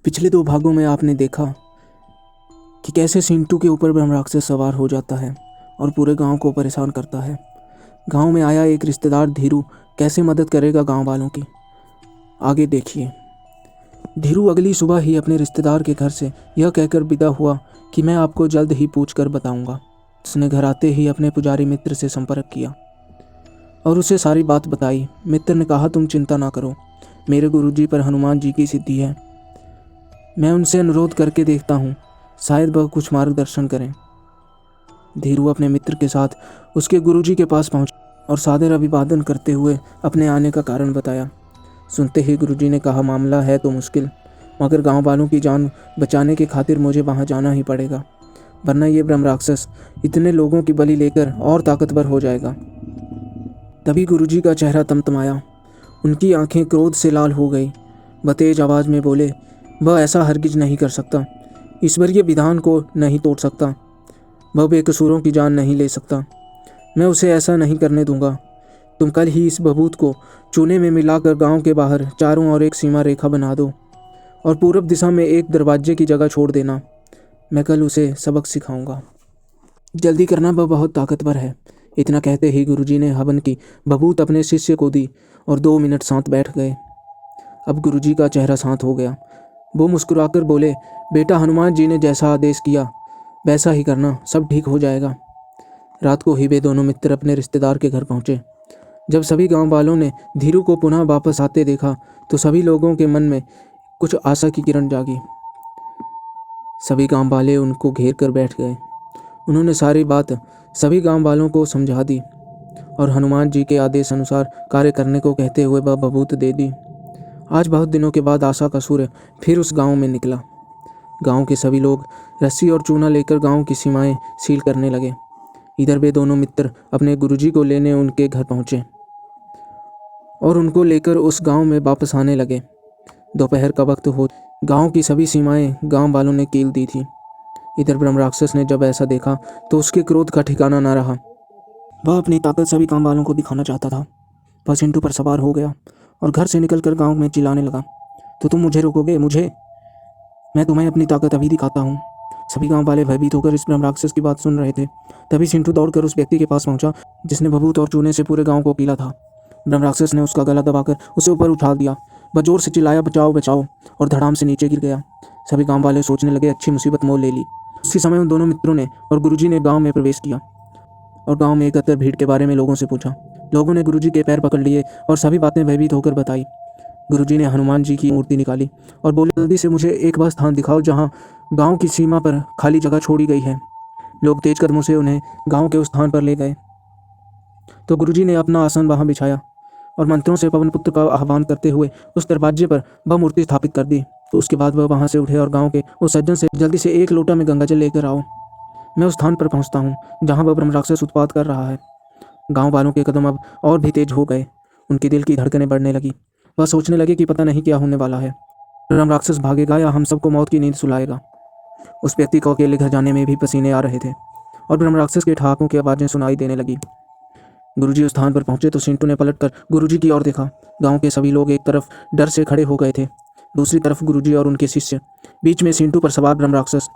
पिछले 2 भागों में आपने देखा कि कैसे सिंटू के ऊपर ब्रह्मराक्षस सवार हो जाता है और पूरे गांव को परेशान करता है। गांव में आया एक रिश्तेदार धीरू कैसे मदद करेगा गांव वालों की, आगे देखिए। धीरू अगली सुबह ही अपने रिश्तेदार के घर से यह कहकर विदा हुआ कि मैं आपको जल्द ही पूछ कर बताऊंगा। उसने घर आते ही अपने पुजारी मित्र से संपर्क किया और उसे सारी बात बताई। मित्र ने कहा, तुम चिंता ना करो, मेरे गुरुजी पर हनुमान जी की सिद्धि है। मैं उनसे अनुरोध करके देखता हूँ, शायद वह कुछ मार्गदर्शन करें। धीरू अपने मित्र के साथ उसके गुरुजी के पास पहुंचा और सादर अभिवादन करते हुए अपने आने का कारण बताया। सुनते ही गुरुजी ने कहा, मामला है तो मुश्किल, मगर गांव वालों की जान बचाने की खातिर मुझे वहां जाना ही पड़ेगा, वरना ये ब्रह्मराक्षस इतने लोगों की बलि लेकर और ताकतवर हो जाएगा। तभी गुरुजी का चेहरा तमतमाया, उनकी आंखें क्रोध से लाल हो गई। वह तेज आवाज़ में बोले, वह ऐसा हरगिज नहीं कर सकता, ईश्वरीय विधान को नहीं तोड़ सकता, वह बेकसूरों की जान नहीं ले सकता, मैं उसे ऐसा नहीं करने दूंगा। तुम कल ही इस बबूत को चूने में मिलाकर गांव के बाहर चारों ओर एक सीमा रेखा बना दो और पूरब दिशा में एक दरवाजे की जगह छोड़ देना। मैं कल उसे सबक सिखाऊंगा। जल्दी करना, वह बहुत ताकतवर है। इतना कहते ही गुरुजी ने हवन की बबूत अपने शिष्य को दी और 2 मिनट शांत बैठ गए। अब गुरुजी का चेहरा शांत हो गया। वो मुस्कुराकर बोले, बेटा, हनुमान जी ने जैसा आदेश किया वैसा ही करना, सब ठीक हो जाएगा। रात को ही वे दोनों मित्र अपने रिश्तेदार के घर पहुंचे। जब सभी गांव वालों ने धीरू को पुनः वापस आते देखा तो सभी लोगों के मन में कुछ आशा की किरण जागी। सभी गांव वाले उनको घेर कर बैठ गए। उन्होंने सारी बात सभी गांव वालों को समझा दी और हनुमान जी के आदेश अनुसार कार्य करने को कहते हुए वह बबूत दे दी। आज बहुत दिनों के बाद आशा का सूर्य फिर उस गांव में निकला। गांव के सभी लोग रस्सी और चूना लेकर गांव की सीमाएं सील करने लगे। इधर वे दोनों मित्र अपने गुरुजी को लेने उनके घर पहुंचे और उनको लेकर उस गांव में वापस आने लगे। दोपहर का वक्त हो, गांव की सभी सीमाएं गांव वालों ने कील दी थी। इधर ब्रह्मराक्षस ने जब ऐसा देखा तो उसके क्रोध का ठिकाना न रहा। वह अपनी ताकत सभी गांव वालों को दिखाना चाहता था। वह सिंटू पर सवार हो गया और घर से निकलकर गांव में चिल्लाने लगा, तो तुम मुझे रोकोगे? मुझे? मैं तुम्हें अपनी ताकत अभी दिखाता हूँ। सभी गांव वाले भयभीत होकर इस ब्रह्मराक्षस की बात सुन रहे थे। तभी सिंटू दौड़कर उस व्यक्ति के पास पहुंचा जिसने बबूत और चूने से पूरे गांव को कीला था। ब्रह्मराक्षस ने उसका गला दबाकर उसे ऊपर उठा दिया। वह जोर से चिल्लाया, बचाओ बचाओ, और धड़ाम से नीचे गिर गया। सभी गांव वाले सोचने लगे, अच्छी मुसीबत मोल ले ली। उसी समय उन दोनों मित्रों ने और गुरुजी ने गांव में प्रवेश किया और गांव में एकत्र भीड़ के बारे में लोगों से पूछा। लोगों ने गुरुजी के पैर पकड़ लिए और सभी बातें भयभीत होकर बताई। गुरुजी ने हनुमान जी की मूर्ति निकाली और बोले, जल्दी से मुझे एक वह स्थान दिखाओ जहाँ गांव की सीमा पर खाली जगह छोड़ी गई है। लोग तेज कदमों से उन्हें गांव के उस स्थान पर ले गए तो गुरुजी ने अपना आसन वहां बिछाया और मंत्रों से पवन पुत्र का आह्वान करते हुए उस दरवाजे पर वह मूर्ति स्थापित कर दी। तो उसके बाद वह वहां से उठे और गांव के उस सज्जन से, जल्दी से 1 लोटा में गंगाजल लेकर आओ। मैं उस स्थान पर पहुंचता हूँ जहाँ वह ब्रह्मराक्षस उत्पात कर रहा है। गांव वालों के कदम अब और भी तेज हो गए। उनके दिल की धड़कनें बढ़ने लगी। वह सोचने लगे कि पता नहीं क्या होने वाला है, ब्रह्मराक्षस भागेगा या हम सबको मौत की नींद सुलाएगा। उस व्यक्ति को अकेले घर जाने में भी पसीने आ रहे थे और ब्रह्मराक्षस के ठहाकों की आवाज़ें सुनाई देने लगी। गुरुजी उस स्थान पर पहुंचे तो सिंटू ने पलटकर गुरुजी की ओर देखा। गांव के सभी लोग एक तरफ डर से खड़े हो गए थे, दूसरी तरफ गुरुजी और उनके शिष्य, बीच में सिंटू पर सवार ब्रह्मराक्षस।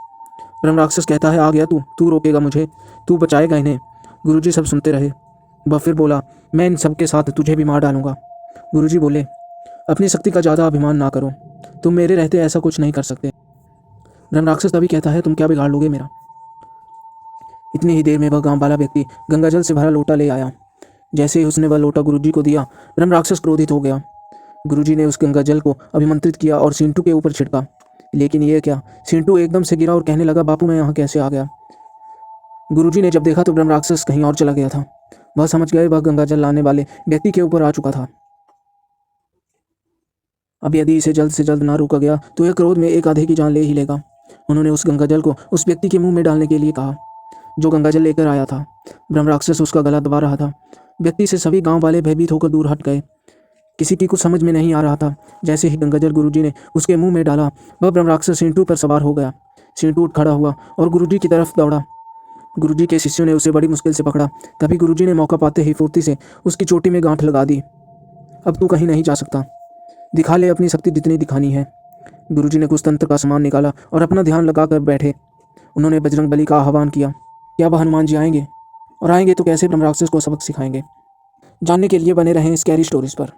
ब्रह्मराक्षस कहता है, आ गया तू रोकेगा मुझे, तू बचाएगा इन्हें। गुरुजी सब सुनते रहे। वह फिर बोला, मैं इन सबके साथ तुझे भी मार डालूंगा। गुरुजी बोले, अपनी शक्ति का ज़्यादा अभिमान ना करो, तुम मेरे रहते ऐसा कुछ नहीं कर सकते। ब्रह्मराक्षस तभी कहता है, तुम क्या बिगाड़ लोगे मेरा। इतनी ही देर में वह गांव वाला व्यक्ति गंगाजल से भरा लोटा ले आया। जैसे ही उसने वह लोटा गुरुजी को दिया, ब्रह्मराक्षस क्रोधित हो गया। गुरुजी ने उस गंगाजल को अभिमंत्रित किया और सिंटू के ऊपर छिड़का। लेकिन ये क्या, सिंटू एकदम से गिरा और कहने लगा, बापू मैं यहाँ कैसे आ गया। गुरुजी ने जब देखा तो ब्रह्मराक्षस कहीं और चला गया था। वह समझ गए वह गंगाजल लाने वाले व्यक्ति के ऊपर आ चुका था। अब यदि इसे जल्द से जल्द ना रोका गया तो यह क्रोध में एक आधे की जान ले ही लेगा। उन्होंने उस गंगाजल को उस व्यक्ति के मुंह में डालने के लिए कहा जो गंगाजल लेकर आया था। ब्रह्मराक्षस उसका गला दबा रहा था। व्यक्ति से सभी गांव वाले भयभीत होकर दूर हट गए। किसी की कुछ समझ में नहीं आ रहा था। जैसे ही गंगाजल गुरुजी ने उसके मुंह में डाला, वह ब्रह्मराक्षस सिंटू पर सवार हो गया। सिंटू उठ खड़ा हुआ और गुरुजी की तरफ दौड़ा। गुरुजी के शिष्यों ने उसे बड़ी मुश्किल से पकड़ा। तभी गुरुजी ने मौका पाते ही फुर्ती से उसकी चोटी में गांठ लगा दी। अब तू कहीं नहीं जा सकता, दिखा ले अपनी शक्ति जितनी दिखानी है। गुरुजी ने कुछ तंत्र का सामान निकाला और अपना ध्यान लगाकर बैठे। उन्होंने बजरंग बली का आह्वान किया। क्या वह हनुमान जी आएंगे? और आएंगे तो कैसे ब्रह्म राक्षस को सबक सिखाएंगे? जानने के लिए बने रहें स्कैरी स्टोरीज पर।